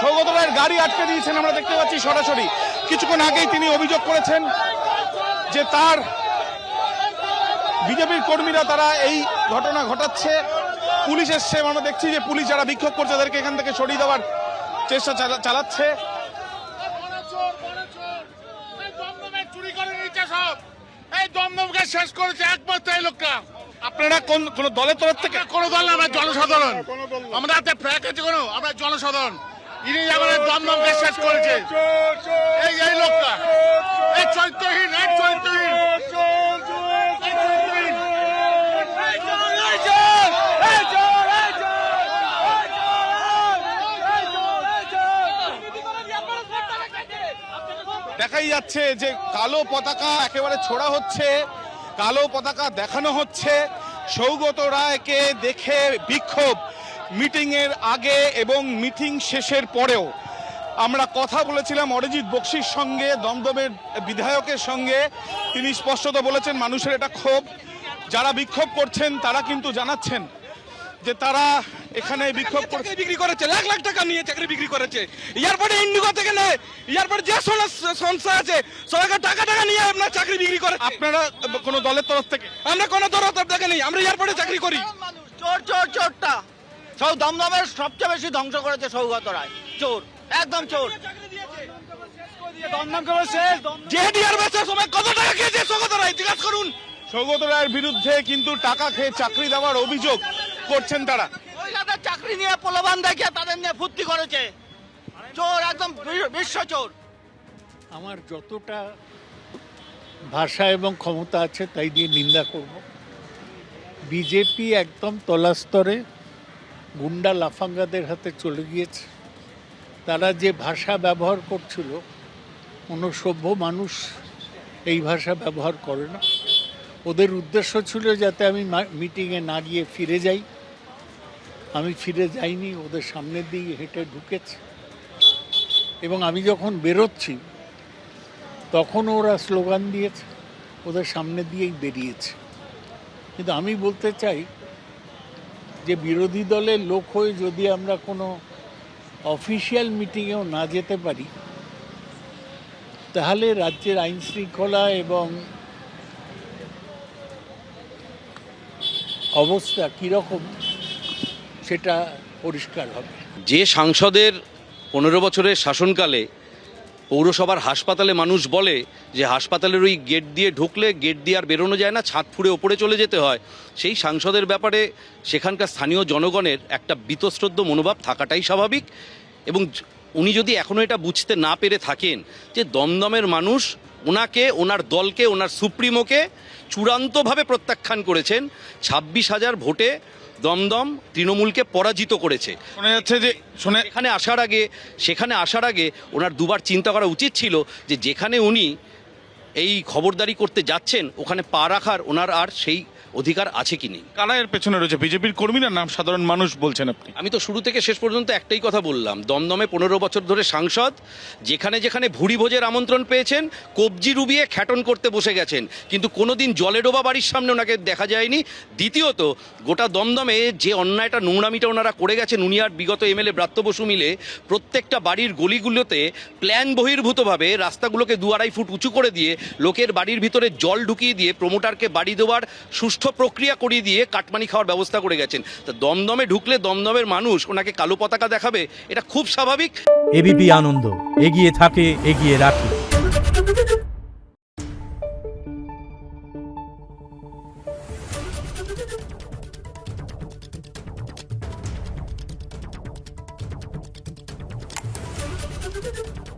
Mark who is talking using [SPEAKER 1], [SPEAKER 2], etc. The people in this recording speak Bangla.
[SPEAKER 1] সৌগত রায়ের গাড়ি আটকে দিয়েছেন আমরা দেখতে পাচ্ছি সরাসরি। কিছুক্ষণ আগেই তিনি অভিযোগ করেছেন যে তার বিজেপির কর্মীরা তারা এই ঘটনা ঘটাচ্ছে, পুলিশ এসছে। আমরা দেখছি যে পুলিশ যারা বিক্ষোভ করছে তাদেরকে এখান থেকে সরিয়ে দেওয়ার চেষ্টা চালাচ্ছে।
[SPEAKER 2] চুরি করে নিচ্ছে সব, এই দমদমকে শেষ করেছে একমাত্র এই লোকটা।
[SPEAKER 1] আপনারা কোন দলের তরফ থেকে?
[SPEAKER 2] কোনো দল না, আমরা জনসাধারণ, আমরা হাতে ফ্ল্যাগ আছে কোনো, আমরা জনসাধারণ। ইনি আমাদের দমদমকে শেষ করেছে এই লোকটা, এই চরিত্রহীন, এই চরিত্রহীন।
[SPEAKER 1] দেখাই যাচ্ছে যে কালো পতাকা একেবারে ছোড়া হচ্ছে, কালো পতাকা দেখানো হচ্ছে। সৌগত রায়কে দেখে বিক্ষোভ মিটিং এর আগে এবং মিটিং শেষের পরেও। আমরা কথা বলেছিলাম অরিজিৎ বক্সির সঙ্গে, দমদমের বিধায়কের সঙ্গে। তিনি স্পষ্টত বলেছেন মানুষের এটা ক্ষোভ। যারা বিক্ষোভ করছেন তারা কিন্তু জানাচ্ছেন যে তারা এখানে বিক্ষোভ করছে,
[SPEAKER 3] বিক্রি করেছে, লাখ লাখ টাকা নিয়ে চাকরি বিক্রি করেছে। এয়ারপোর্টে ইন্ডিগো থেকে নেয়, এয়ারপোর্টে যে সংস্থা আছে সবাইকে টাকা নিয়ে আপনার চাকরি বিক্রি করে।
[SPEAKER 1] আপনারা কোন দলের তরফ থেকে?
[SPEAKER 3] আমরা কোনো দলের তরফ থেকে নেই, আমরা এয়ারপোর্টে চাকরি করি।
[SPEAKER 4] চোরটা সব দমদমের সবচেয়ে বেশি ধ্বংস করেছে সৌগত রায়। চোর, একদম চোর।
[SPEAKER 3] যে ডিআর বেচে সময় কত টাকা খেয়েছে সৌগত রায়, জিজ্ঞাসা করুন।
[SPEAKER 1] সৌগত রায়ের বিরুদ্ধে কিন্তু টাকা খেয়ে চাকরি দেওয়ার অভিযোগ করছেন তারা।
[SPEAKER 4] মহিলাদের চাকরি নিয়ে প্রলোভন দেখিয়ে তাদের নিয়ে ফুর্তি করেছে। চোর, একদম বিশ্ব চোর।
[SPEAKER 5] আমার যতটা ভাষা এবং ক্ষমতা আছে তাই দিয়ে নিন্দা করব। বিজেপি একদম তলাস্তরে গুন্ডা লাফাঙ্গাদের হাতে চলে গিয়েছে। তারা যে ভাষা ব্যবহার করছিল, কোনো সভ্য মানুষ এই ভাষা ব্যবহার করে না। ওদের উদ্দেশ্য ছিল যাতে আমি মিটিংয়ে না গিয়ে ফিরে যাই। আমি ফিরে যাইনি, ওদের সামনের দিকে হেঁটে ঢুকেছে এবং আমি যখন বেরোচ্ছি তখন ওরা স্লোগান দিয়েছে, ওদের সামনে দিয়েই বেরিয়েছে। কিন্তু আমি বলতে চাই যে বিরোধী দলের লোক হয়ে যদি আমরা কোনো অফিসিয়াল মিটিংয়েও না যেতে পারি তাহলে রাজ্যের আইন শৃঙ্খলা এবং অবস্থা কীরকম সেটা পরিষ্কার হবে।
[SPEAKER 6] যে সাংসদের 15 বছরের শাসনকালে পৌরসভার হাসপাতালে মানুষ বলে যে হাসপাতালের ওই গেট দিয়ে ঢুকলে গেট দিয়ে আর বেরোনো যায় না, ছাদ ফুঁড়ে ওপরে চলে যেতে হয়, সেই সাংসদের ব্যাপারে সেখানকার স্থানীয় জনগণের একটা বীতশ্রদ্ধ মনোভাব থাকাটাই স্বাভাবিক। এবং উনি যদি এখনও এটা বুঝতে না পেরে থাকেন যে দমদমের মানুষ ওনাকে, ওনার দলকে, ওনার সুপ্রিমোকে চূড়ান্তভাবে প্রত্যাখ্যান করেছেন। 26,000 ভোটে দমদম তৃণমূলকে পরাজিত করেছে।
[SPEAKER 1] শোনা যাচ্ছে যে
[SPEAKER 6] সেখানে আসার আগে ওনার দুবার চিন্তা করা উচিত ছিল যে যেখানে উনি এই খবরদারি করতে যাচ্ছেন ওখানে পা রাখার ওনার আর সেই অধিকার আছে কি নেই।
[SPEAKER 1] কারা এর পেছনে রয়েছে? বিজেপির কর্মীরা নাম সাধারণ মানুষ বলছেন আপনি?
[SPEAKER 6] আমি তো শুরু থেকে শেষ পর্যন্ত একটাই কথা বললাম, দমদমে 15 বছর ধরে সাংসদ, যেখানে যেখানে ভুড়ি ভোজের আমন্ত্রণ পেয়েছেন কবজি রুবিয়ে খ্যাটন করতে বসে গেছেন, কিন্তু কোনোদিন জলে ডোবা বাড়ির সামনে ওনাকে দেখা যায়নি। দ্বিতীয়ত, গোটা দমদমে যে অন্যায়টা নোংরামিটা ওনারা করে গেছেন, উনি আর বিগত এমএলএ ব্রাত্য বসু মিলে প্রত্যেকটা বাড়ির গলিগুলোতে প্ল্যান বহির্ভূতভাবে রাস্তাগুলোকে 2-2.5 ফুট উঁচু করে দিয়ে লোকের বাড়ির ভিতরে জল ঢুকিয়ে দিয়ে প্রমোটারকে বাড়ি দেওয়ার সুষ্ঠু প্রক্রিয়া করিয়ে দিয়ে কাটমানি খাওয়ার ব্যবস্থা করে গেছেন। তা দমদমে ঢুকলে দমদমের মানুষ ওনাকে কালো পতাকা দেখাবে, এটা খুব স্বাভাবিক।
[SPEAKER 7] এবিপি আনন্দ, এগিয়ে থাকে, এগিয়ে রাখে।
[SPEAKER 8] Thank you.